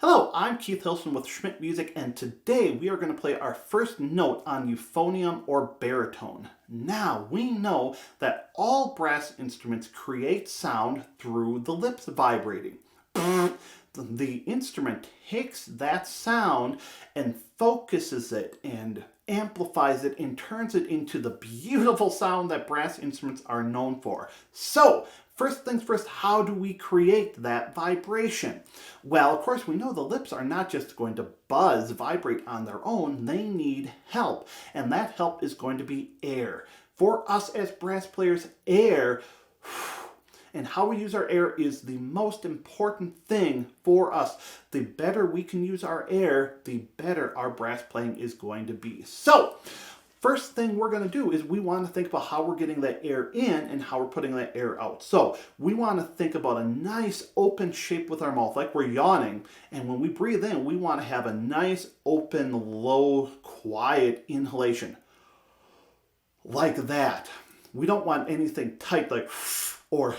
Hello, I'm Keith Hilson with Schmitt Music, and today we are going to play our first note on euphonium or baritone. Now, we know that all brass instruments create sound through the lips vibrating. The instrument takes that sound and focuses it and amplifies it and turns it into the beautiful sound that brass instruments are known for. So, first things first, how do we create that vibration? Well, of course, we know the lips are not just going to buzz, vibrate on their own. They need help, and that help is going to be air. For us as brass players, air, and how we use our air is the most important thing for us. The better we can use our air, the better our brass playing is going to be. So, first thing we're going to do is we want to think about how we're getting that air in and how we're putting that air out. So we want to think about a nice open shape with our mouth, like we're yawning. And when we breathe in, we want to have a nice open, low, quiet inhalation. Like that. We don't want anything tight like or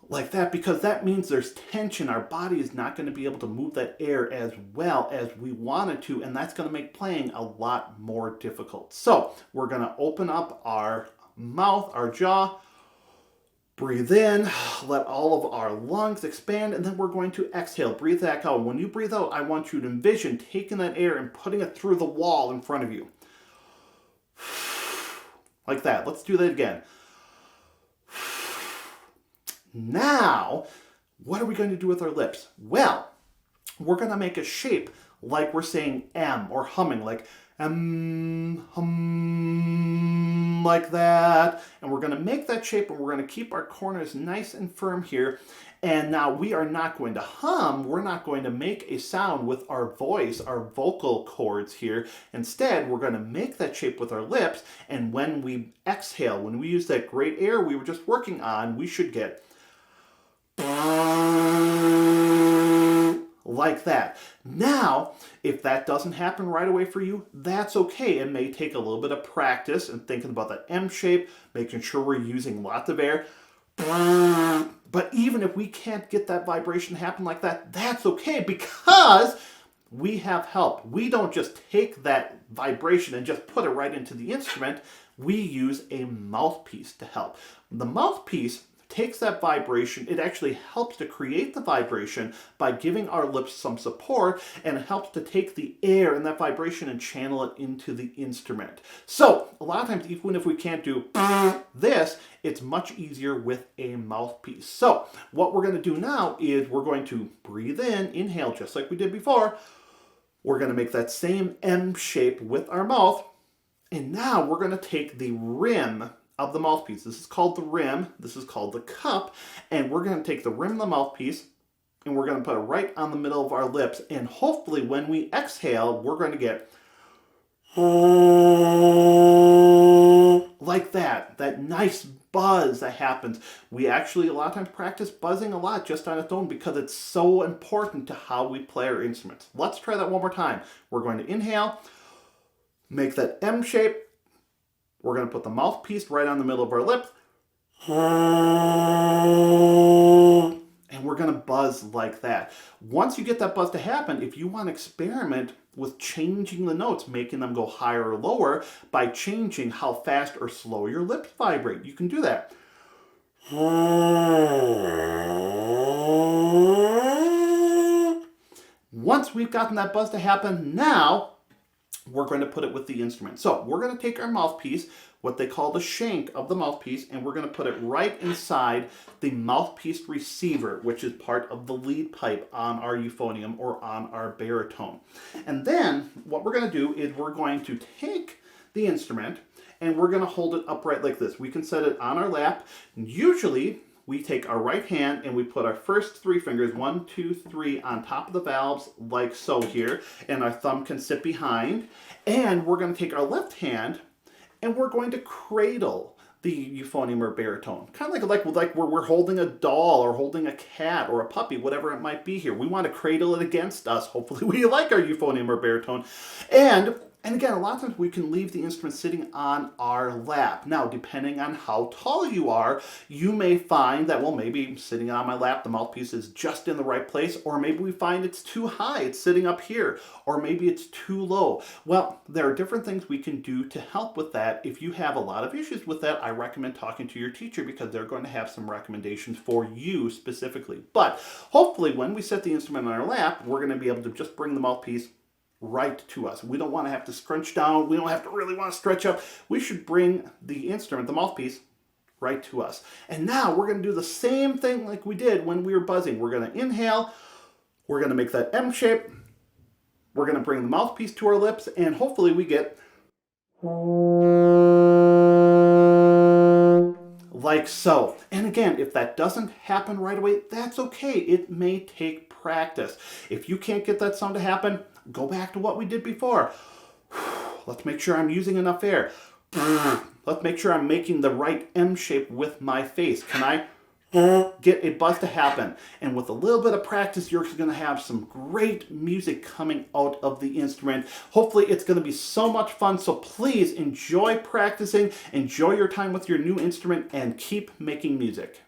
like that, because that means there's tension. Our body is not going to be able to move that air as well as we want it to, and that's going to make playing a lot more difficult. So we're going to open up our mouth, our jaw, breathe in, let all of our lungs expand, and then we're going to exhale. Breathe that out. When you breathe out, I want you to envision taking that air and putting it through the wall in front of you. Like that. Let's do that again. Now, what are we going to do with our lips? Well, we're going to make a shape like we're saying M or humming, like hum, like that. And we're going to make that shape, and we're going to keep our corners nice and firm here. And now we are not going to hum. We're not going to make a sound with our voice, our vocal cords here. Instead, we're going to make that shape with our lips. And when we exhale, when we use that great air we were just working on, we should get like that. Now, if that doesn't happen right away for you, that's okay. It may take a little bit of practice and thinking about that M shape, making sure we're using lots of air. But even if we can't get that vibration to happen like that, that's okay, because we have help. We don't just take that vibration and just put it right into the instrument. We use a mouthpiece to help. The mouthpiece takes that vibration. It actually helps to create the vibration by giving our lips some support, and it helps to take the air and that vibration and channel it into the instrument. So a lot of times, even if we can't do this, it's much easier with a mouthpiece. So what we're going to do now is we're going to breathe in, inhale just like we did before. We're going to make that same M shape with our mouth, and now we're going to take the rim of the mouthpiece. This is called the rim, this is called the cup, and we're going to take the rim of the mouthpiece and we're going to put it right on the middle of our lips, and hopefully when we exhale, we're going to get like that nice buzz that happens. We actually a lot of times practice buzzing a lot just on its own because it's so important to how we play our instruments. Let's try that one more time. We're going to inhale, make that M shape. We're going to put the mouthpiece right on the middle of our lips. And we're going to buzz like that. Once you get that buzz to happen, if you want to experiment with changing the notes, making them go higher or lower by changing how fast or slow your lips vibrate, you can do that. Once we've gotten that buzz to happen, now we're going to put it with the instrument. So we're going to take our mouthpiece, what they call the shank of the mouthpiece, and we're going to put it right inside the mouthpiece receiver, which is part of the lead pipe on our euphonium or on our baritone. And then what we're going to do is we're going to take the instrument and we're going to hold it upright like this. We can set it on our lap. Usually we take our right hand and we put our first three fingers, 1, 2, 3, on top of the valves, like so here, and our thumb can sit behind. And we're going to take our left hand and we're going to cradle the euphonium or baritone. Kind of like we're holding a doll or holding a cat or a puppy, whatever it might be here. We want to cradle it against us. Hopefully we like our euphonium or baritone. And And again, a lot of times we can leave the instrument sitting on our lap. Now, depending on how tall you are, you may find that, well, maybe sitting on my lap, the mouthpiece is just in the right place, or maybe we find it's too high, it's sitting up here, or maybe it's too low. Well, there are different things we can do to help with that. If you have a lot of issues with that, I recommend talking to your teacher because they're going to have some recommendations for you specifically. But hopefully when we set the instrument on our lap, we're going to be able to just bring the mouthpiece right to us. We don't want to have to scrunch down. We don't have to really want to stretch up. We should bring the instrument, the mouthpiece, right to us. And now we're going to do the same thing like we did when we were buzzing. We're going to inhale. We're going to make that M shape. We're going to bring the mouthpiece to our lips, and hopefully we get like so. And again, if that doesn't happen right away, that's okay. It may take practice. If you can't get that sound to happen, go back to what we did before. Let's make sure I'm using enough air. Let's make sure I'm making the right M shape with my face. Can I get a buzz to happen? And with a little bit of practice, you're going to have some great music coming out of the instrument. Hopefully it's going to be so much fun. So please enjoy practicing, enjoy your time with your new instrument, and keep making music.